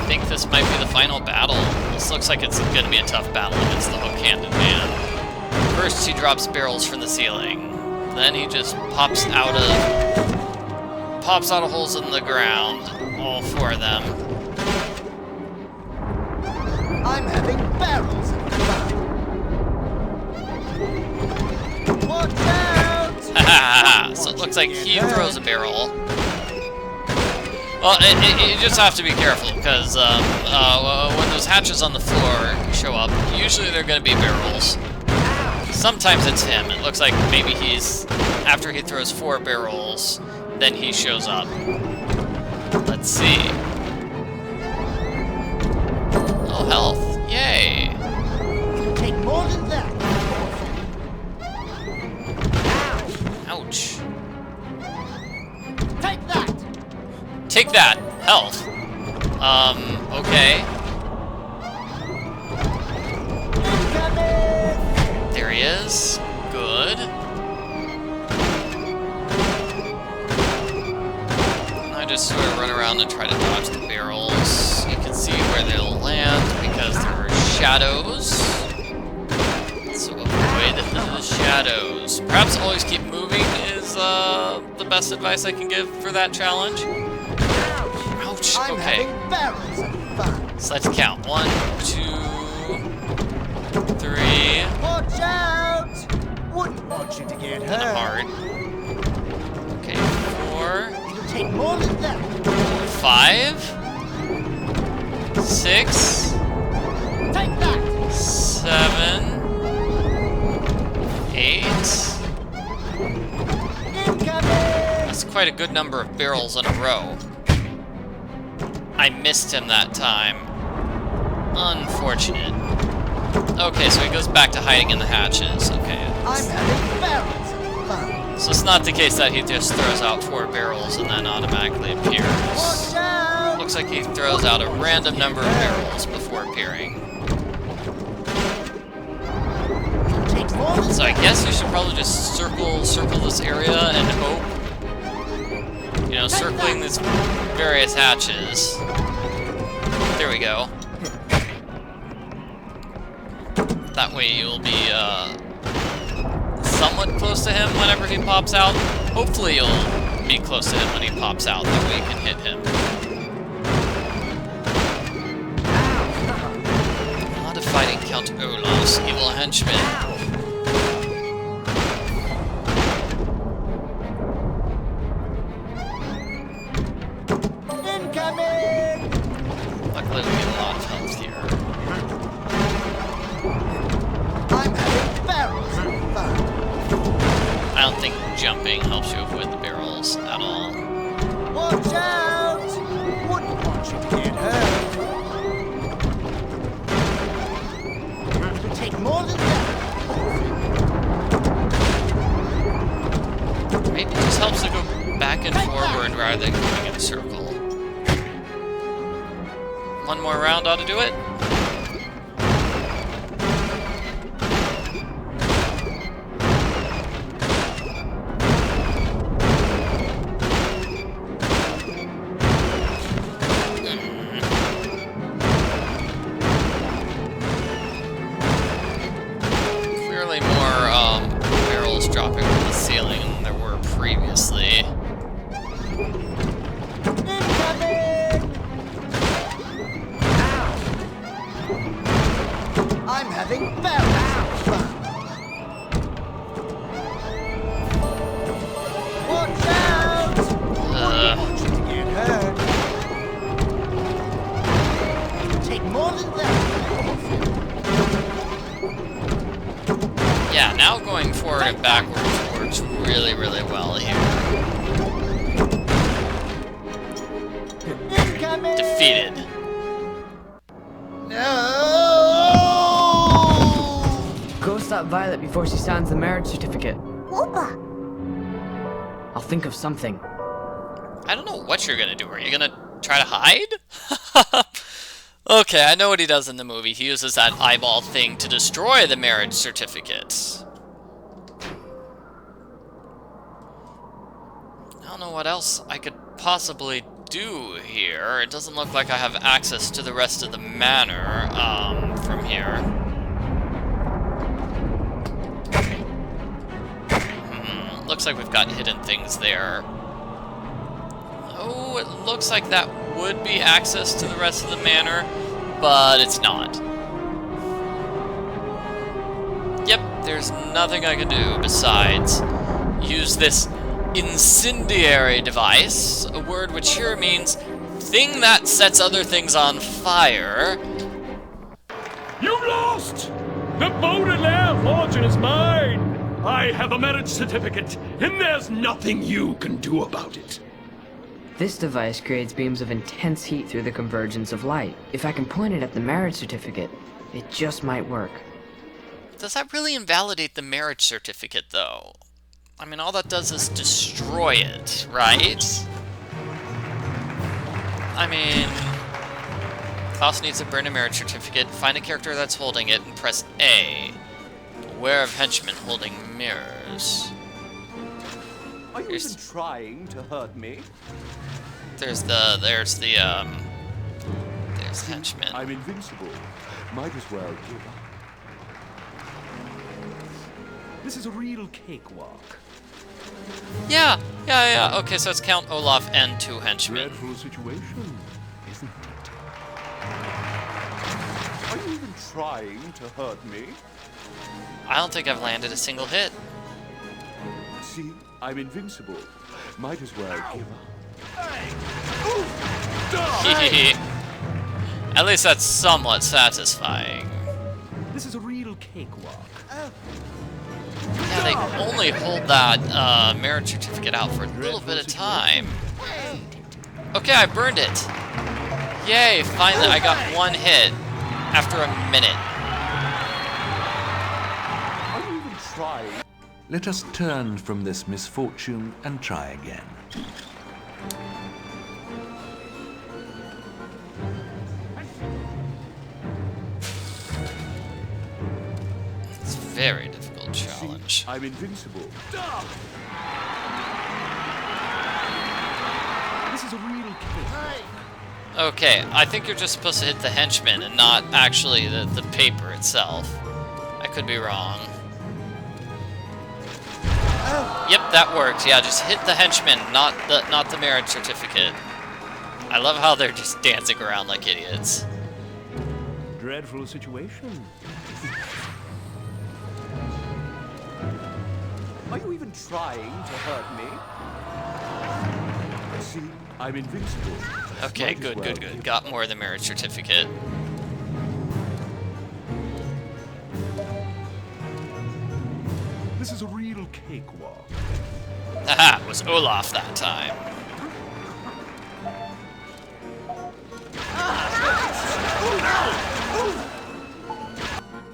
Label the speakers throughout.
Speaker 1: think this might be the final battle. This looks like it's going to be a tough battle against the hook-handed man. First, he drops barrels from the ceiling. Then he just pops out of holes in the ground. All 4 of them.
Speaker 2: I'm having barrels of fun. Watch out!
Speaker 1: Haha! So it looks like he throws a barrel. Well, you just have to be careful, because when those hatches on the floor show up, usually they're going to be barrels. Sometimes it's him. It looks like maybe after he throws 4 barrels, then he shows up. Let's see. Oh, health. Yay!
Speaker 2: Take more than that.
Speaker 1: Ouch.
Speaker 2: Take that.
Speaker 1: Take that. Health. Okay.
Speaker 2: Incoming.
Speaker 1: There he is. Good. I just sort of run around and try to dodge the barrels. You can see where they'll land because there are shadows. So avoid the shadows. Perhaps always keep moving is the best advice I can give for that challenge. Ouch.
Speaker 2: I'm
Speaker 1: Okay.
Speaker 2: having barrels of fun.
Speaker 1: So let's count. 1, 2, 3.
Speaker 2: Watch out! Wouldn't want you to get
Speaker 1: And a
Speaker 2: hurt.
Speaker 1: heart. Okay, 4.
Speaker 2: It'll take more than that.
Speaker 1: 5. 6.
Speaker 2: Take that.
Speaker 1: 7. 8.
Speaker 2: Incoming.
Speaker 1: That's quite a good number of barrels in a row. I missed him that time. Unfortunate. Okay, so he goes back to hiding in the hatches. Okay.
Speaker 2: I'm having barrels of fun.
Speaker 1: So it's not the case that he just throws out 4 barrels and then automatically appears.
Speaker 2: Watch out!
Speaker 1: Looks like he throws out a random number of barrels before appearing.
Speaker 2: Take more than
Speaker 1: So I guess you should probably just circle this area and hope. You know, circling these various hatches. There we go. That way you'll be somewhat close to him whenever he pops out. Hopefully you'll be close to him when he pops out. That way you can hit him. A lot of fighting Count Olaf's evil henchman.
Speaker 2: incoming.
Speaker 1: Luckily we get a lot of health here.
Speaker 2: I'm having barrels of fun.
Speaker 1: I don't think jumping helps you avoid the barrels at all.
Speaker 2: Watch out! Wouldn't want you to get hurt. It'll take more than that.
Speaker 1: Right? It just helps to go back and forward rather than going in a circle. One more round ought to do it. Clearly more barrels dropping from the ceiling than there were previously.
Speaker 2: Incoming! I'm having barrels of fun. Watch out! Wouldn't want you to get hurt. Take more than that.
Speaker 1: Yeah, now going forward and backwards works really, really well here.
Speaker 2: Incoming!
Speaker 1: Defeated.
Speaker 2: No!
Speaker 3: Go stop Violet before she signs the marriage certificate.
Speaker 4: Opa!
Speaker 3: I'll think of something.
Speaker 1: I don't know what you're gonna do. Are you gonna try to hide? Okay, I know what he does in the movie. He uses that eyeball thing to destroy the marriage certificate. I don't know what else I could possibly do here. It doesn't look like I have access to the rest of the manor from here. Looks like we've got hidden things there. Oh, it looks like that would be access to the rest of the manor, but it's not. Yep, there's nothing I can do besides use this incendiary device, a word which here means thing that sets other things on fire.
Speaker 4: You lost! The Baudelaire fortune is mine! I have a marriage certificate, and there's nothing you can do about it.
Speaker 3: This device creates beams of intense heat through the convergence of light. If I can point it at the marriage certificate, it just might work.
Speaker 1: Does that really invalidate the marriage certificate, though? I mean, all that does is destroy it, right? I mean, Klaus needs to burn a marriage certificate, find a character that's holding it, and press A. Beware of henchmen holding mirrors.
Speaker 2: Are you even trying to hurt me?
Speaker 1: There's henchmen.
Speaker 2: I'm invincible. Might as well give up. This is a real cakewalk.
Speaker 1: Yeah. Okay, so it's Count Olaf and 2 henchmen.
Speaker 2: Dreadful situation, isn't it? Are you even trying to hurt me?
Speaker 1: I don't think I've landed a single hit.
Speaker 2: See, I'm invincible. Might as well give up.
Speaker 1: At least that's somewhat satisfying.
Speaker 2: This is a real cakewalk.
Speaker 1: Yeah, they only hold that marriage certificate out for a little bit of time. Okay, I burned it. Yay, finally I got 1 hit after a minute.
Speaker 2: Are you even trying?
Speaker 5: Let us turn from this misfortune and try again.
Speaker 1: It's a very difficult challenge.
Speaker 2: I'm invincible. This is a real cake.
Speaker 1: Okay, I think you're just supposed to hit the henchman and not actually the paper itself. I could be wrong. Yep, that works. Yeah, just hit the henchman, not the marriage certificate. I love how they're just dancing around like idiots.
Speaker 2: Dreadful situation. Are you even trying to hurt me? See, I'm invincible.
Speaker 1: Okay, good. Got more of the marriage certificate.
Speaker 2: This is a real cakewalk.
Speaker 1: Haha, it was Olaf that time.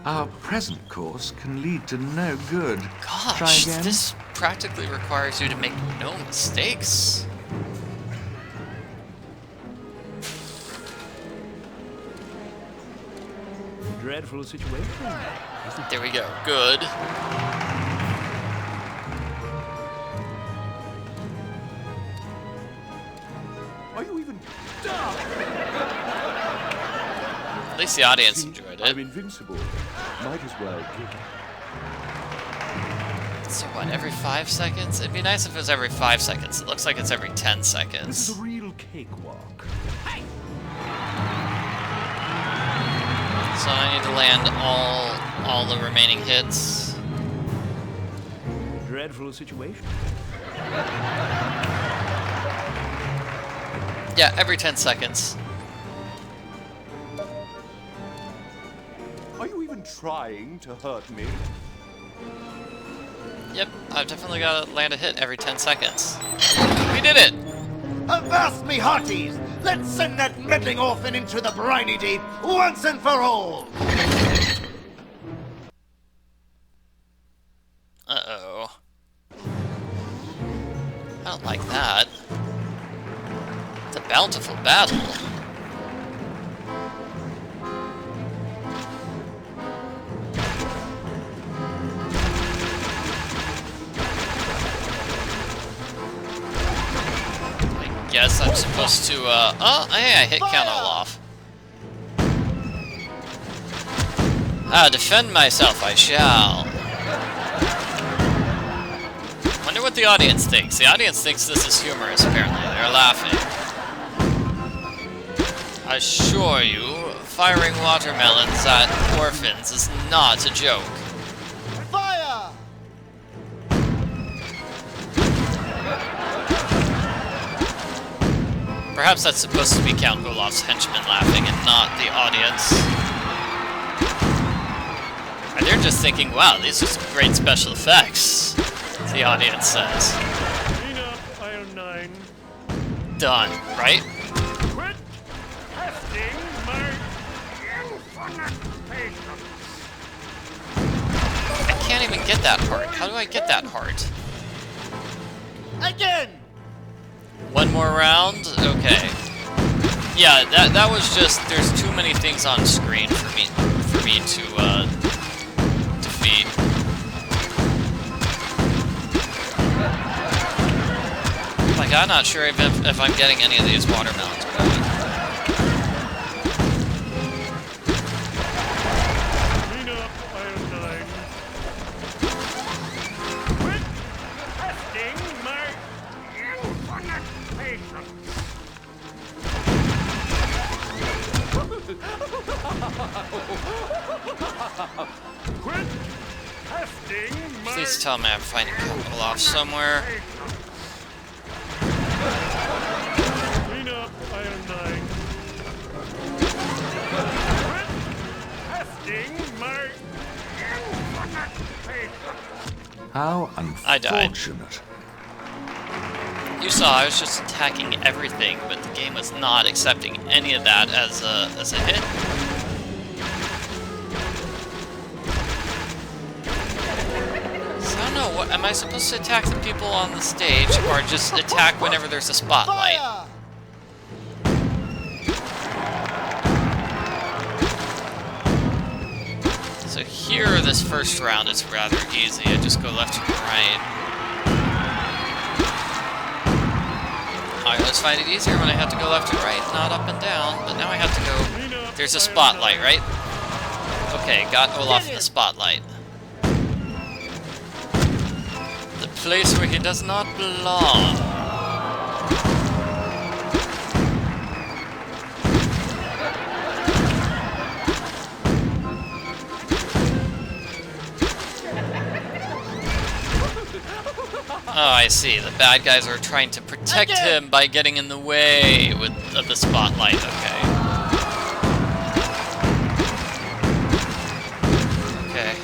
Speaker 5: Our present course can lead to no good. Try
Speaker 1: Gosh,
Speaker 5: again.
Speaker 1: this practically requires you to make no mistakes.
Speaker 2: Dreadful situation.
Speaker 1: There we go. Good.
Speaker 2: Are you even?
Speaker 1: At least the audience enjoyed
Speaker 2: I'm
Speaker 1: it.
Speaker 2: invincible. Might as well give up.
Speaker 1: So what, every 5 seconds? It'd be nice if it was every 5 seconds. It looks like it's every 10
Speaker 2: This
Speaker 1: seconds.
Speaker 2: is a real cakewalk.
Speaker 1: So I need to land all the remaining hits.
Speaker 2: Dreadful situation.
Speaker 1: Yeah, every 10 seconds.
Speaker 2: Are you even trying to hurt me?
Speaker 1: Yep, I've definitely got to land a hit every 10 seconds. We did it!
Speaker 6: Avast me hearties! Let's send that meddling orphan into the briny deep once and for all!
Speaker 1: Uh-oh. I don't like that. It's a bountiful battle. I guess I'm supposed to, oh, hey, I hit Count Olaf. Defend myself, I shall. Wonder what the audience thinks. The audience thinks this is humorous, apparently. They're laughing. I assure you, firing watermelons at orphans is not a joke.
Speaker 6: Fire!
Speaker 1: Perhaps that's supposed to be Count Olaf's henchmen laughing and not the audience. And they're just thinking, wow, these are some great special effects, the audience says.
Speaker 4: Clean up, Iron 9.
Speaker 1: Done, right?
Speaker 4: Quit testing my infinite patience.
Speaker 1: I can't even get that heart. How do I get that heart?
Speaker 6: Again!
Speaker 1: One more round? Okay. Yeah, that was just, there's too many things on screen for me to defeat. Like, I'm not sure if I'm getting any of these watermelons or not.
Speaker 4: Clean up, Iron 9. Quit testing my infinite patience. Quit testing my
Speaker 1: Please tell me I'm finding Count Olaf somewhere.
Speaker 4: Clean up, Iron 9. Quit testing my infinite patience.
Speaker 5: How
Speaker 1: I died.
Speaker 5: unfortunate.
Speaker 1: You saw I was just attacking everything, but the game was not accepting any of that as a hit. So I don't know, what am I supposed to attack the people on the stage or just attack whenever there's a spotlight?
Speaker 6: Fire!
Speaker 1: So here, this first round is rather easy. I just go left and right. I always find it easier when I have to go left and right, not up and down, but now I have to go... There's a spotlight, right? Okay, got Olaf in the spotlight. The place where he does not belong. Oh, I see. The bad guys are trying to protect him by getting in the way of the spotlight. Okay. Okay.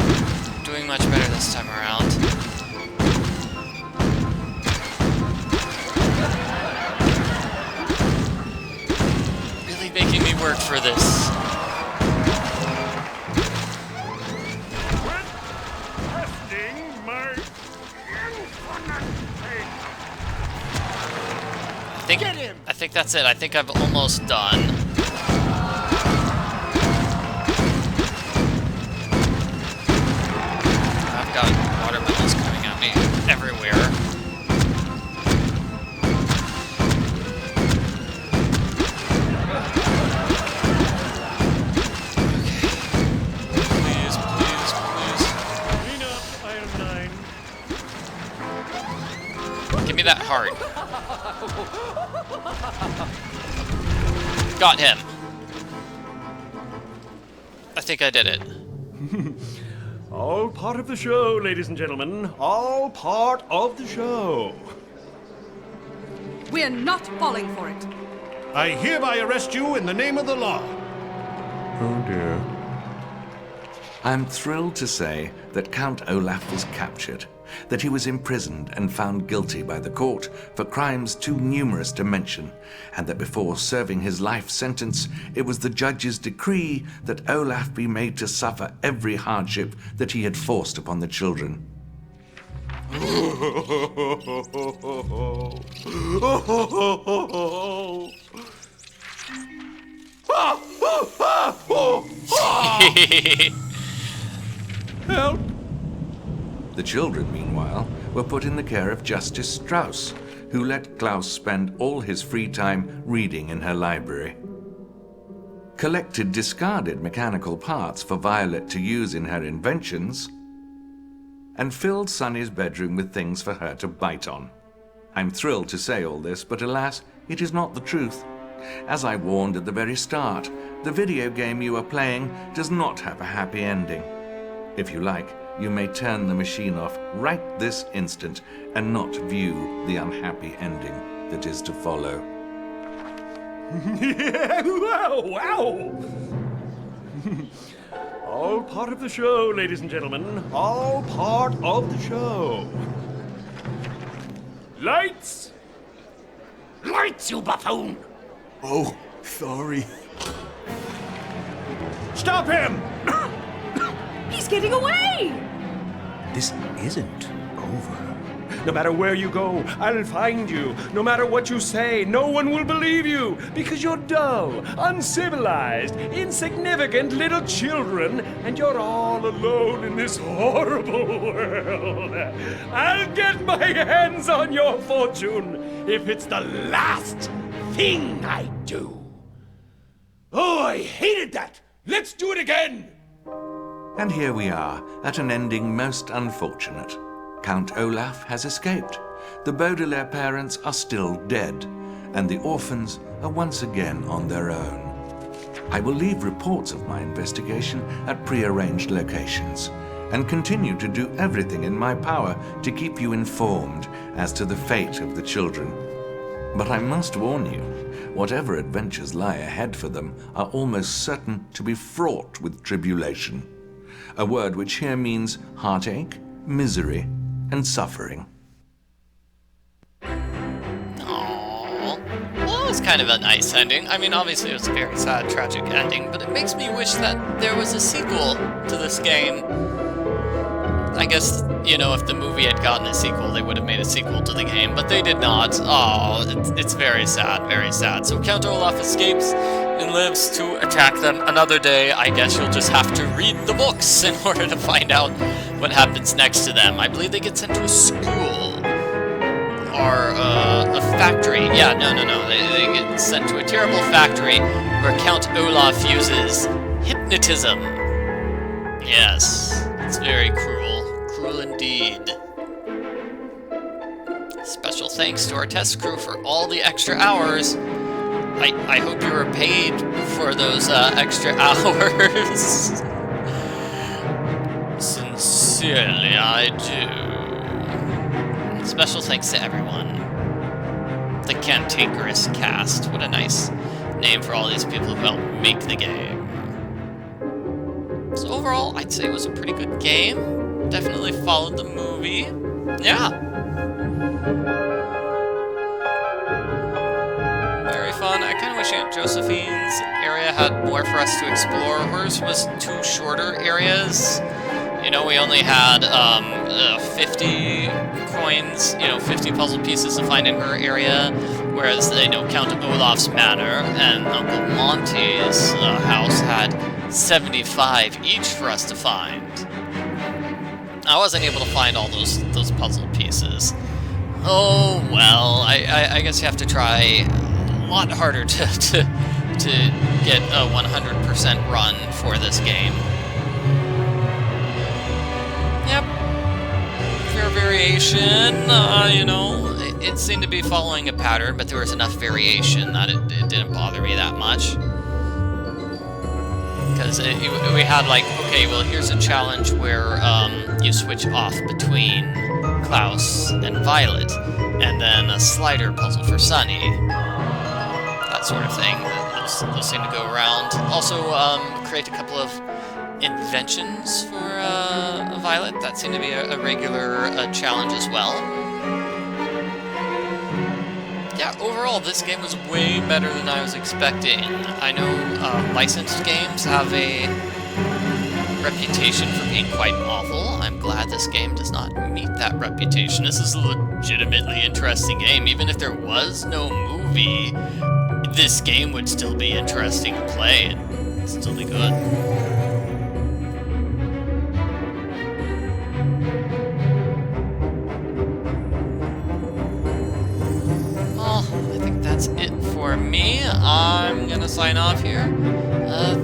Speaker 1: Doing much better this time around. Really making me work for this.
Speaker 4: Quit testing my infinite patience.
Speaker 1: I think that's it. I think I've almost done. I've got watermelons coming at me everywhere. Okay. Please, please, please.
Speaker 4: Clean up, Iron 9.
Speaker 1: Give me that heart. Got him. I think I did it.
Speaker 4: All part of the show, ladies and gentlemen. All part of the show.
Speaker 7: We're not falling for it.
Speaker 4: I hereby arrest you in the name of the law.
Speaker 5: Oh dear. I'm thrilled to say that Count Olaf was captured, that he was imprisoned and found guilty by the court for crimes too numerous to mention, and that before serving his life sentence, it was the judge's decree that Olaf be made to suffer every hardship that he had forced upon the children.
Speaker 4: Help!
Speaker 5: The children, meanwhile, were put in the care of Justice Strauss, who let Klaus spend all his free time reading in her library. Collected discarded mechanical parts for Violet to use in her inventions, and filled Sunny's bedroom with things for her to bite on. I'm thrilled to say all this, but alas, it is not the truth. As I warned at the very start, the video game you are playing does not have a happy ending. If you like, you may turn the machine off right this instant and not view the unhappy ending that is to follow.
Speaker 4: Wow! All part of the show, ladies and gentlemen. All part of the show. Lights!
Speaker 6: Lights, you buffoon!
Speaker 2: Oh, sorry.
Speaker 4: Stop him!
Speaker 7: He's getting away!
Speaker 2: This isn't over.
Speaker 4: No matter where you go, I'll find you. No matter what you say, no one will believe you because you're dull, uncivilized, insignificant little children, and you're all alone in this horrible world. I'll get my hands on your fortune if it's the last thing I do. Oh, I hated that. Let's do it again.
Speaker 5: And here we are, at an ending most unfortunate. Count Olaf has escaped, the Baudelaire parents are still dead, and the orphans are once again on their own. I will leave reports of my investigation at prearranged locations, and continue to do everything in my power to keep you informed as to the fate of the children. But I must warn you, whatever adventures lie ahead for them are almost certain to be fraught with tribulation. A word which here means heartache, misery, and suffering.
Speaker 1: Aww. Well, it was kind of a nice ending. I mean, obviously it was a very sad, tragic ending, but it makes me wish that there was a sequel to this game. I guess, you know, if the movie had gotten a sequel, they would have made a sequel to the game, but they did not. Oh, it's very sad, very sad. So Count Olaf escapes and lives to attack them another day. I guess you'll just have to read the books in order to find out what happens next to them. I believe they get sent to a school. Or a factory. Yeah, no. They get sent to a terrible factory where Count Olaf uses hypnotism. Yes, it's very cruel. Cruel indeed. Special thanks to our test crew for all the extra hours. I hope you were paid for those extra hours. Sincerely, I do. Special thanks to everyone. The Cantankerous Cast. What a nice name for all these people who helped make the game. So overall, I'd say it was a pretty good game. Definitely followed the movie. Yeah. Very fun. I kind of wish Aunt Josephine's area had more for us to explore. Hers was 2 shorter areas. You know, we only had 50 coins, 50 puzzle pieces to find in her area, whereas, Count Olaf's manor and Uncle Monty's house had 75 each for us to find. I wasn't able to find all those puzzle pieces. Oh well, I guess you have to try a lot harder to get a 100% run for this game. Yep. Fair variation, it seemed to be following a pattern, but there was enough variation that it didn't bother me that much. Because we had okay, well here's a challenge where you switch off between Klaus and Violet, and then a slider puzzle for Sunny. That sort of thing. Those seem to go around. Also, create a couple of inventions for Violet. That seemed to be a regular challenge as well. Yeah, overall, this game was way better than I was expecting. I know licensed games have a reputation for being quite awful. I'm glad this game does not meet that reputation. This is a legitimately interesting game. Even if there was no movie, this game would still be interesting to play and still be good. I'm gonna sign off here.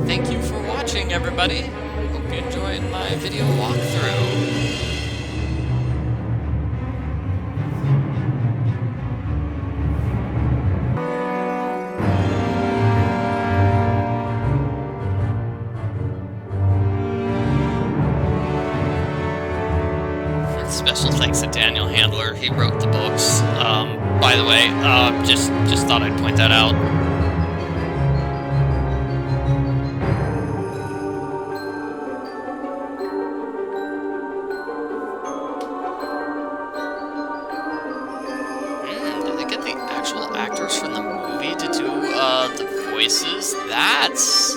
Speaker 1: Thank you for watching, everybody. Hope you enjoyed my video walkthrough. Special thanks to Daniel Handler. He wrote the books. By the way, just thought I'd point that out. Did they get the actual actors from the movie to do the voices? That's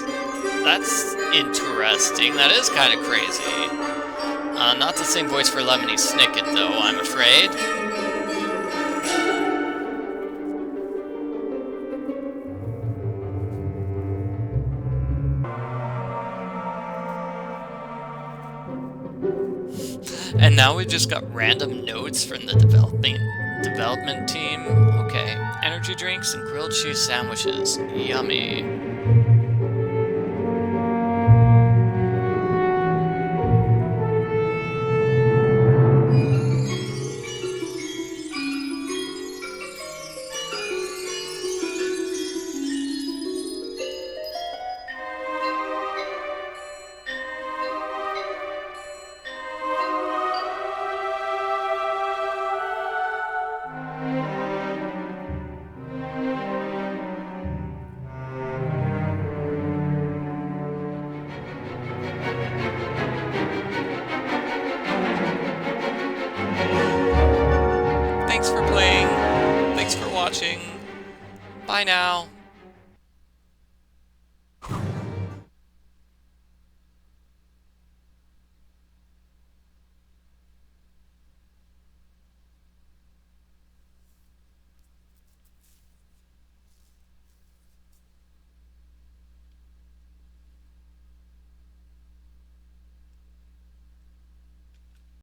Speaker 1: interesting. That is kind of crazy. Not the same voice for Lemony Snicket, though, I'm afraid. And now we just got random notes from the development team. Okay, energy drinks and grilled cheese sandwiches. Yummy. Thanks for playing. Thanks for watching. Bye now.